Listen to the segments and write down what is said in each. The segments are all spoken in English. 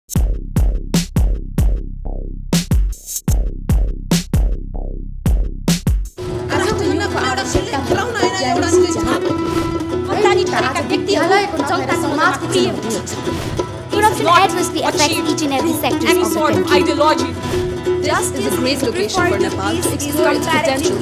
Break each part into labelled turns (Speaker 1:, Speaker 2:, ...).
Speaker 1: Corruption adversely affects each and every sector
Speaker 2: any
Speaker 1: of the
Speaker 2: sort of
Speaker 1: country.
Speaker 2: ideology.
Speaker 3: This is a great location for Nepal to explore its potential.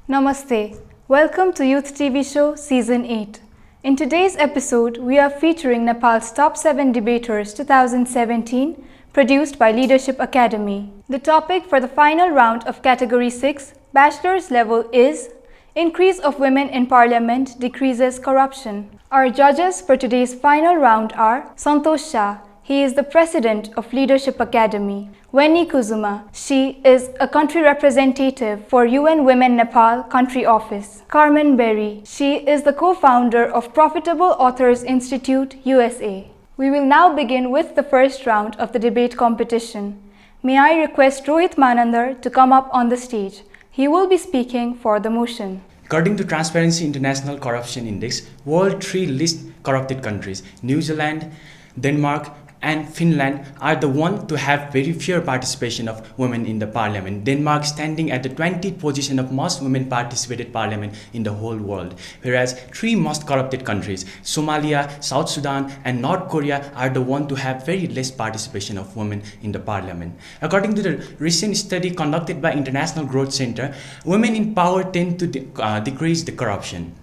Speaker 4: Namaste. Welcome to Youth TV Show Season 8. In today's episode, we are featuring Nepal's Top 7 Debaters 2017, produced by Leadership Academy. The topic for the final round of Category 6, Bachelor's level is Increase of Women in Parliament Decreases Corruption. Our judges for today's final round are Santosh Shah. He is the president of Leadership Academy. Wenny Kuzuma. She is a country representative for UN Women Nepal Country Office. Carmen Berry. She is the co-founder of Profitable Authors Institute, USA. We will now begin with the first round of the debate competition. May I request Rohit Manandar to come up on the stage. He will be speaking for the motion.
Speaker 5: According to Transparency International Corruption Index, World 3 list corrupted countries. New Zealand, Denmark, and Finland are the one to have very few participation of women in the parliament. Denmark standing at the 20th position of most women participated parliament in the whole world. Whereas 3 most corrupted countries, Somalia, South Sudan, and North Korea are the one to have very less participation of women in the parliament. According to the recent study conducted by International Growth Center, women in power tend to decrease the corruption.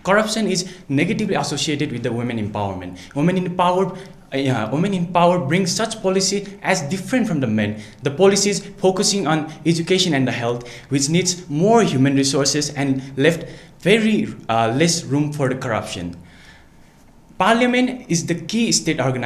Speaker 5: Corruption is negatively associated with the women empowerment. Women in power bring such policy as different from the men. The policies focusing on education and the health, which needs more human resources and left very less room for the corruption. Parliament is the key state organ,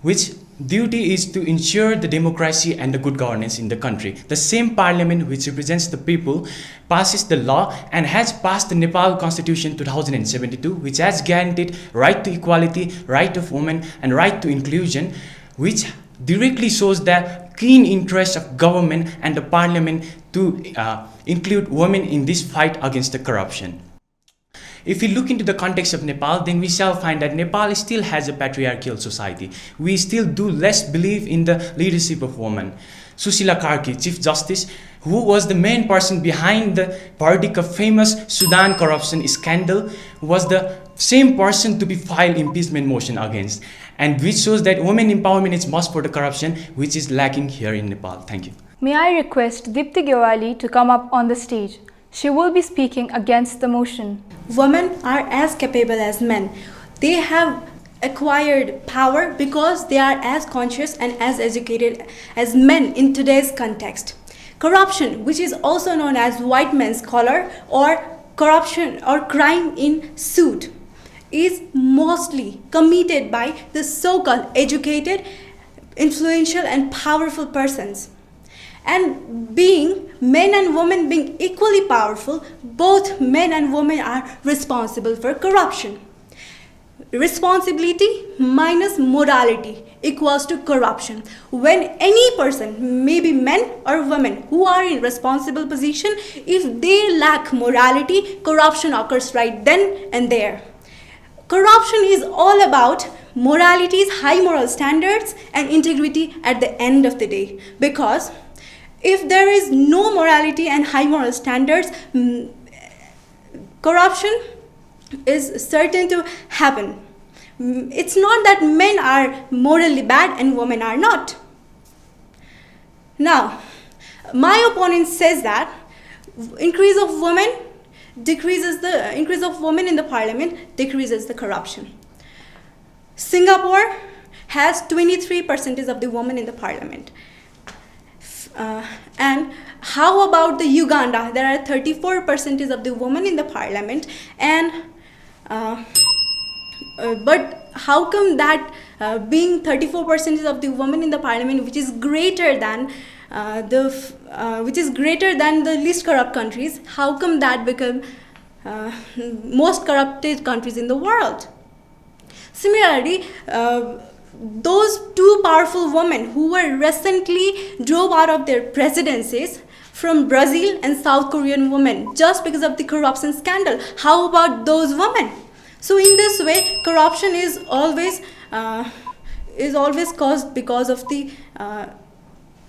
Speaker 5: which duty is to ensure the democracy and the good governance in the country. The same parliament which represents the people passes the law and has passed the Nepal Constitution 2072, which has guaranteed right to equality, right of women, and right to inclusion, which directly shows the keen interest of government and the parliament to include women in this fight against the corruption. If we look into the context of Nepal, then we shall find that Nepal still has a patriarchal society. We still do less believe in the leadership of women. Sushila Karki, Chief Justice, who was the main person behind the verdict of famous Sudan corruption scandal, was the same person to be filed impeachment motion against, and which shows that women empowerment is must for the corruption, which is lacking here in Nepal. Thank you.
Speaker 4: May I request Dipti Gewali to come up on the stage. She will be speaking against the motion.
Speaker 6: Women are as capable as men. They have acquired power because they are as conscious and as educated as men in today's context. Corruption, which is also known as white man's collar or corruption or crime in suit, is mostly committed by the so-called educated, influential and powerful persons. And being men and women being equally powerful, both men and women are responsible for corruption. Responsibility minus morality equals to corruption. When any person, maybe men or women, who are in responsible position, if they lack morality, corruption occurs right then and there. Corruption is all about moralities, high moral standards and integrity at the end of the day. Because if there is no morality and high moral standards, corruption is certain to happen. It's not that men are morally bad and women are not. Now, my opponent says that increase of women in the parliament decreases the corruption. Singapore has 23% of the women in the parliament. And how about the Uganda? There are 34% of the women in the parliament, and but how come that being 34% of the women in the parliament, which is greater than the least corrupt countries, how come that become most corrupted countries in the world? Similarly, those two powerful women who were recently drove out of their presidencies from Brazil and South Korean women just because of the corruption scandal, how about those women? So in this way, corruption is always caused because of the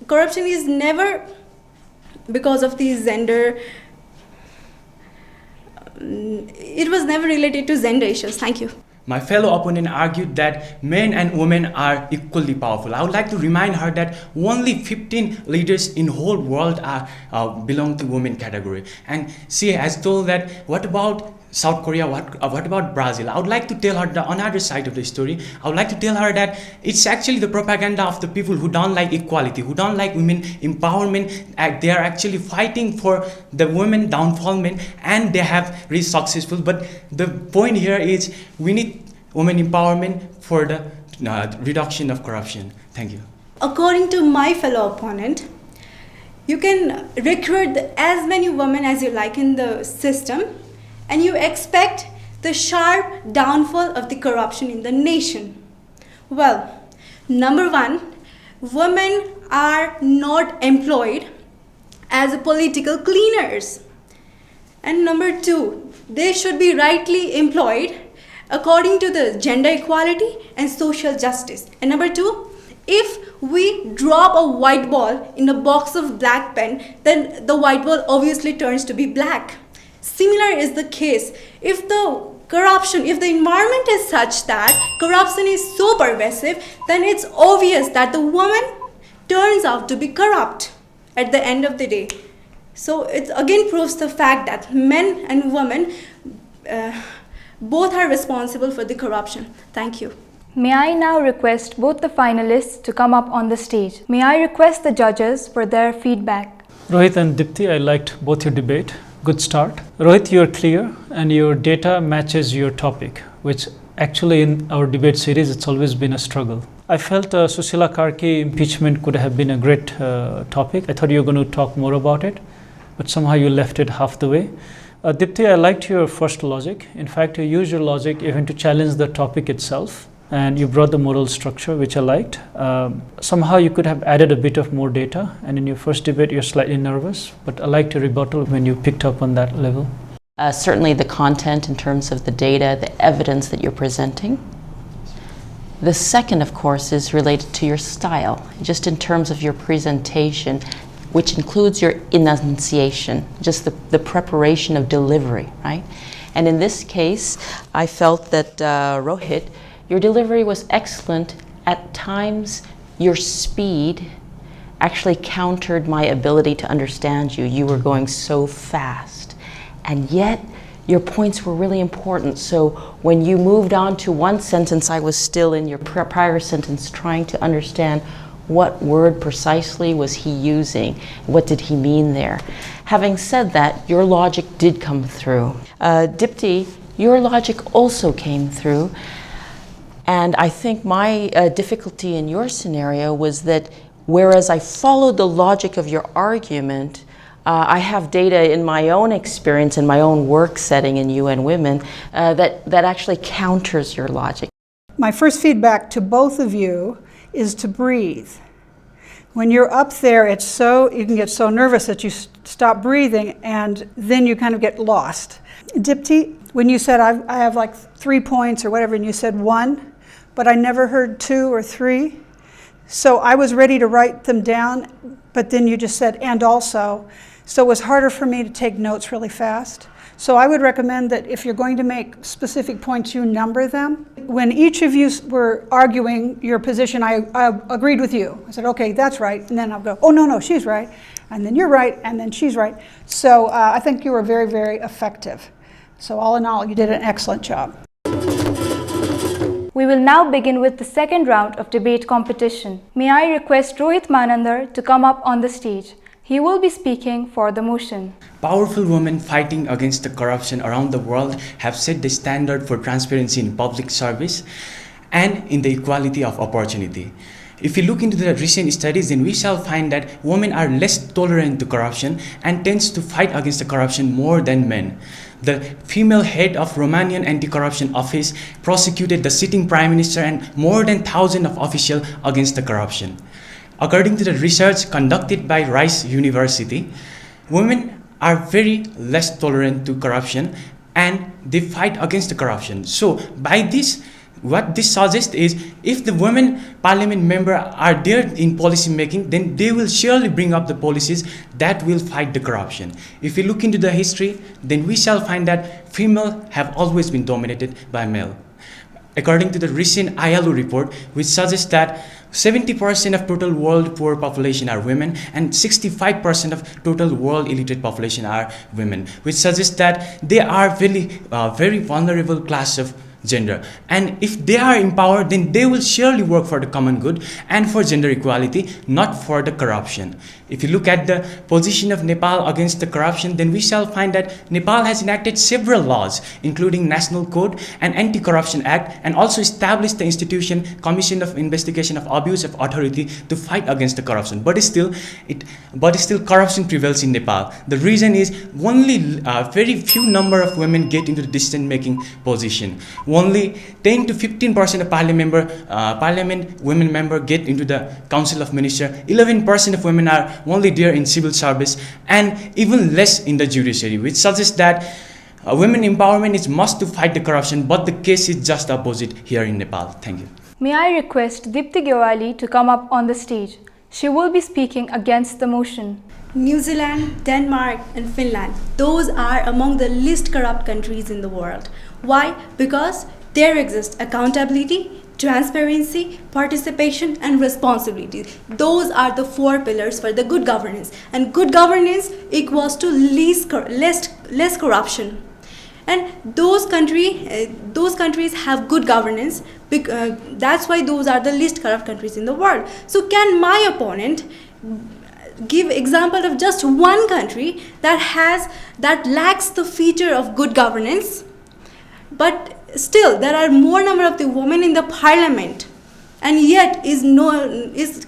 Speaker 6: corruption is never because of the gender. It was never related to gender issues. Thank you.
Speaker 5: My fellow opponent argued that men and women are equally powerful. I would like to remind her that only 15 leaders in whole world are belong to women category. And she has told that, what about South Korea, what about Brazil? I would like to tell her the another side of the story. I would like to tell her that it's actually the propaganda of the people who don't like equality, who don't like women empowerment. They are actually fighting for the women downfallment, and they have reached successful. But the point here is we need women empowerment for the reduction of corruption. Thank you.
Speaker 6: According to my fellow opponent, you can recruit as many women as you like in the system, and you expect the sharp downfall of the corruption in the nation. Well, number one, women are not employed as political cleaners. And number two, they should be rightly employed according to the gender equality and social justice. And number two, if we drop a white ball in a box of black pen, then the white ball obviously turns to be black. Similar is the case if the environment is such that corruption is so pervasive, then it's obvious that the woman turns out to be corrupt at the end of the day. So it again proves the fact that men and women both are responsible for the corruption. Thank you.
Speaker 4: May I now request both the finalists to come up on the stage. May I request the judges for their feedback.
Speaker 2: Rohit and Dipti, I liked both your debate. Good start. Rohit, you're clear and your data matches your topic, which actually in our debate series, it's always been a struggle. I felt Susila Karki impeachment could have been a great topic. I thought you were going to talk more about it, but somehow you left it half the way. Dipti, I liked your first logic. In fact, you used your logic even to challenge the topic itself, and you brought the moral structure, which I liked. Somehow you could have added a bit of more data, and in your first debate you're slightly nervous, but I liked your rebuttal when you picked up on that level.
Speaker 7: Certainly the content in terms of the data, the evidence that you're presenting. The second, of course, is related to your style, just in terms of your presentation, which includes your enunciation, just the preparation of delivery, right? And in this case, I felt that Rohit, your delivery was excellent. At times, your speed actually countered my ability to understand you. You were going so fast, and yet your points were really important. So when you moved on to one sentence, I was still in your prior sentence trying to understand what word precisely was he using, what did he mean there. Having said that, your logic did come through. Dipti, your logic also came through. And I think my difficulty in your scenario was that whereas I followed the logic of your argument, I have data in my own experience, in my own work setting in UN Women, that actually counters your logic.
Speaker 8: My first feedback to both of you is to breathe. When you're up there, you can get so nervous that you stop breathing, and then you kind of get lost. Dipti, when you said I have like 3 points or whatever, and you said 1, but I never heard 2 or 3. So I was ready to write them down, but then you just said, and also. So it was harder for me to take notes really fast. So I would recommend that if you're going to make specific points, you number them. When each of you were arguing your position, I agreed with you. I said, okay, that's right. And then I'll go, oh, no, she's right. And then you're right, and then she's right. So I think you were very, very effective. So all in all, you did an excellent job.
Speaker 4: We will now begin with the second round of debate competition. May I request Rohit Manandar to come up on the stage. He will be speaking for the motion.
Speaker 5: Powerful women fighting against the corruption around the world have set the standard for transparency in public service and in the equality of opportunity. If we look into the recent studies, then we shall find that women are less tolerant to corruption and tends to fight against the corruption more than men. The female head of Romanian anti-corruption office prosecuted the sitting prime minister and more than 1,000 of officials against the corruption. According to the research conducted by Rice University, women are very less tolerant to corruption and they fight against the corruption. So by this, what this suggests is, if the women parliament member are there in policy making, then they will surely bring up the policies that will fight the corruption. If we look into the history, then we shall find that female have always been dominated by male. According to the recent ILO report, which suggests that 70% of total world poor population are women and 65% of total world illiterate population are women, which suggests that they are very vulnerable class of gender. And if they are empowered, then they will surely work for the common good and for gender equality, not for the corruption. If you look at the position of Nepal against the corruption, then we shall find that Nepal has enacted several laws, including National Code and Anti-Corruption Act, and also established the institution Commission of Investigation of Abuse of Authority to fight against the corruption. But still corruption prevails in Nepal. The reason is only very few number of women get into the decision-making position. Only 10 to 15% of parliament women member get into the Council of Ministers. 11% of women are only there in civil service, and even less in the judiciary, which suggests that women empowerment is must to fight the corruption, but the case is just opposite here in Nepal. Thank you.
Speaker 4: May I request Dipti Gyawali to come up on the stage. She will be speaking against the motion.
Speaker 6: New Zealand, Denmark, and Finland, those are among the least corrupt countries in the world. Why? Because there exists accountability, transparency, participation, and responsibility. Those are the 4 pillars for the good governance. And good governance equals to less corruption. And those countries have good governance. That's why those are the least corrupt countries in the world. So can my opponent give example of just one country that lacks the feature of good governance, but still there are more number of the women in the parliament, and yet is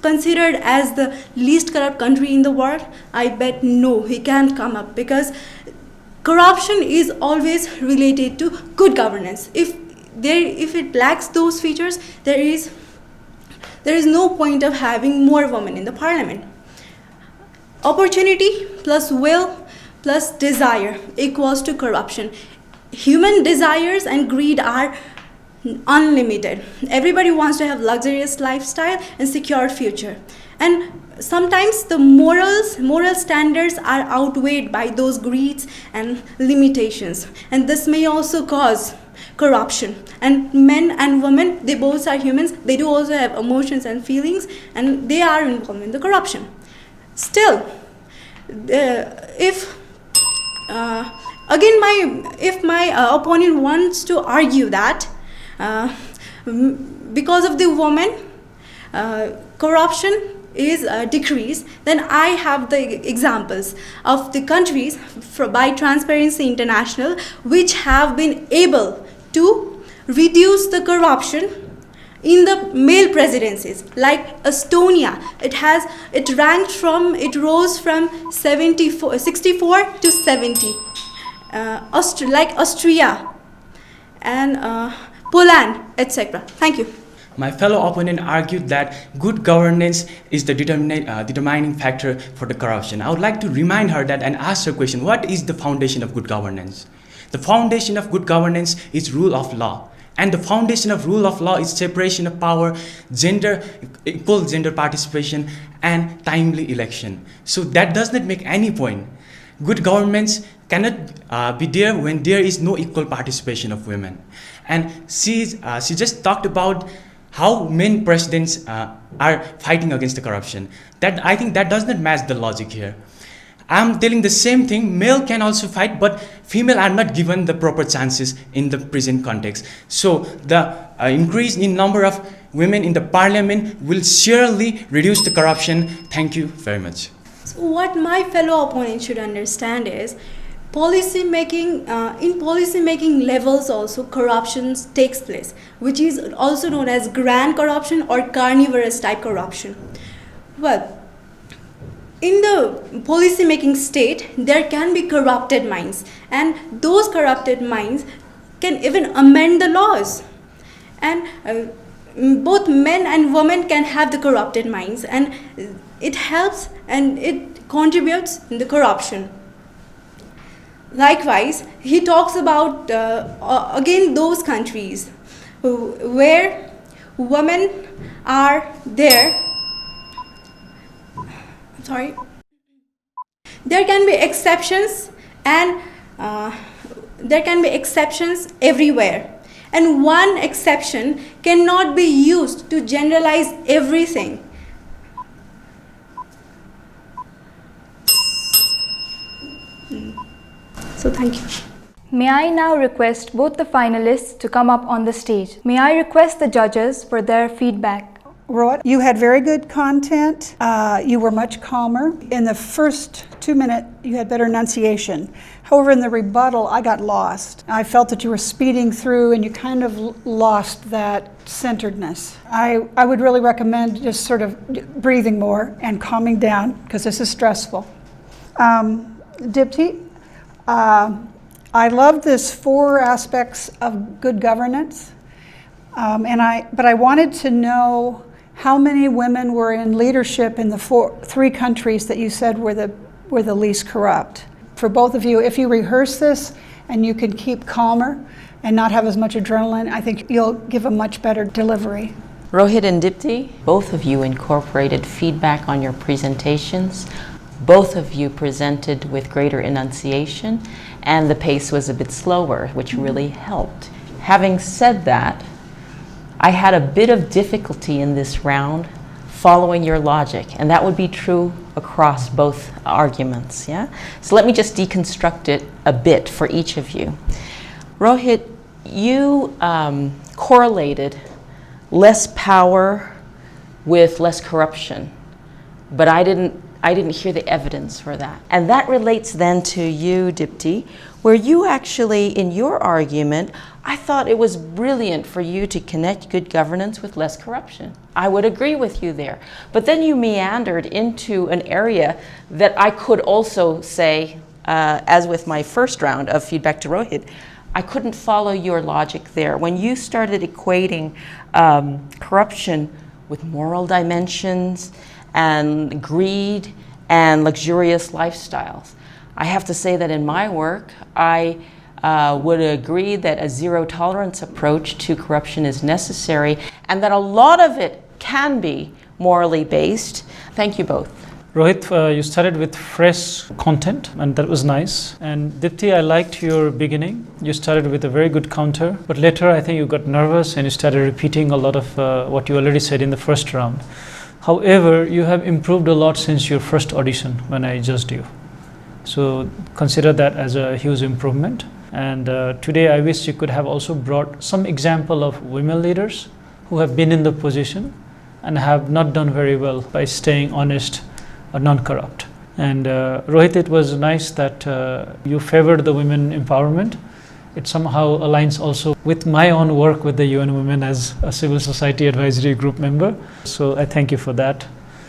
Speaker 6: considered as the least corrupt country in the world? I bet no, he can't come up, because corruption is always related to good governance. If it lacks those features, there is no point of having more women in the parliament. Opportunity plus will plus desire equals to corruption. Human desires and greed are unlimited. Everybody wants to have luxurious lifestyle and secure future. And sometimes the moral standards are outweighed by those greeds and limitations. And this may also cause corruption. And men and women, they both are humans. They do also have emotions and feelings, and they are involved in the corruption. Still, if my opponent wants to argue that because of the woman corruption is decreased, then I have the examples of the countries by Transparency International which have been able to reduce the corruption in the male presidencies. Like Estonia, it rose from 64 to 70. Like Austria and Poland, etc. Thank you.
Speaker 5: My fellow opponent argued that good governance is the determining factor for the corruption. I would like to remind her that and ask her question, what is the foundation of good governance? The foundation of good governance is rule of law. And the foundation of rule of law is separation of power, equal gender participation, and timely election. So that does not make any point. Good governments cannot be there when there is no equal participation of women. And she just talked about how men presidents are fighting against the corruption. I think that does not match the logic here. I'm telling the same thing, male can also fight, but female are not given the proper chances in the present context. So the increase in number of women in the parliament will surely reduce the corruption. Thank you very much.
Speaker 6: So what my fellow opponent should understand is, in policy making levels also corruption takes place, which is also known as grand corruption or carnivorous type corruption. Well, in the policy making state, there can be corrupted minds, and those corrupted minds can even amend the laws. And both men and women can have the corrupted minds, and it helps and it contributes in the corruption. Likewise, he talks about again those countries where women are there. Sorry. There can be exceptions, and there can be exceptions everywhere. And one exception cannot be used to generalize everything. So thank you.
Speaker 4: May I now request both the finalists to come up on the stage. May I request the judges for their feedback.
Speaker 8: Rohit, you had very good content. You were much calmer. In the first 2 minutes, you had better enunciation. However, in the rebuttal, I got lost. I felt that you were speeding through and you kind of lost that centeredness. I would really recommend just sort of breathing more and calming down, because this is stressful. Dipti, I love this 4 aspects of good governance, but I wanted to know how many women were in leadership in the 3 countries that you said were the least corrupt. For both of you, if you rehearse this and you can keep calmer and not have as much adrenaline, I think you'll give a much better delivery.
Speaker 7: Rohit and Dipti, both of you incorporated feedback on your presentations. Both of you presented with greater enunciation, and the pace was a bit slower, which really helped. Having said that, I had a bit of difficulty in this round following your logic, and that would be true across both arguments, yeah? So let me just deconstruct it a bit for each of you. Rohit, you correlated less power with less corruption, but I didn't hear the evidence for that. And that relates then to you, Dipti, where you actually, in your argument, I thought it was brilliant for you to connect good governance with less corruption. I would agree with you there. But then you meandered into an area that I could also say, as with my first round of feedback to Rohit, I couldn't follow your logic there. When you started equating corruption with moral dimensions and greed and luxurious lifestyles, I have to say that in my work, I would agree that a zero tolerance approach to corruption is necessary, and that a lot of it can be morally based. Thank you both.
Speaker 2: Rohit, you started with fresh content, and that was nice. And Dipti, I liked your beginning. You started with a very good counter, but later I think you got nervous and you started repeating a lot of what you already said in the first round. However, you have improved a lot since your first audition when I judged you. So consider that as a huge improvement. And today I wish you could have also brought some example of women leaders who have been in the position and have not done very well by staying honest or non-corrupt. And Rohit, it was nice that you favored the women empowerment. It somehow aligns also with my own work with the UN Women as a civil society advisory group member. So I thank you for that.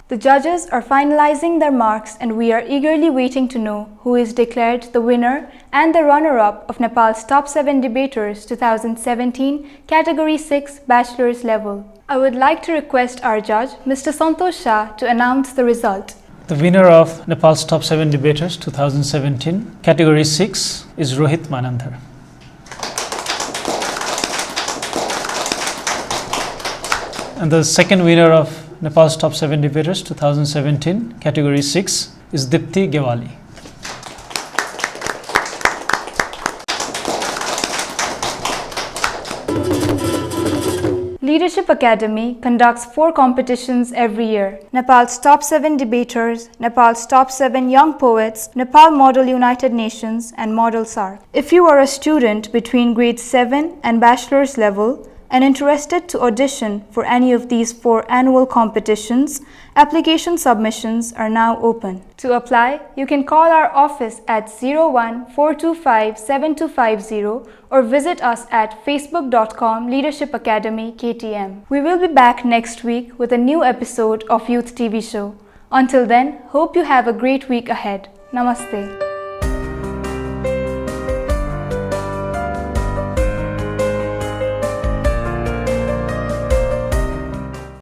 Speaker 4: The judges are finalizing their marks, and we are eagerly waiting to know who is declared the winner and the runner-up of Nepal's Top 7 Debaters 2017 Category 6 Bachelor's level. I would like to request our judge, Mr. Santosh Shah, to announce the result.
Speaker 2: The winner of Nepal's Top 7 Debaters 2017 Category 6 is Rohit Manandhar. And the second winner of Nepal's Top 7 Debaters 2017 Category 6 is Dipti Gewali.
Speaker 4: Leadership Academy conducts 4 competitions every year: Nepal's Top 7 Debaters, Nepal's Top 7 Young Poets, Nepal Model United Nations, and Model SARC. If you are a student between grade 7 and bachelor's level and interested to audition for any of these 4 annual competitions, application submissions are now open. To apply, you can call our office at 01-425-7250 or visit us at facebook.com Leadership Academy KTM. We will be back next week with a new episode of Youth TV Show. Until then, hope you have a great week ahead. Namaste.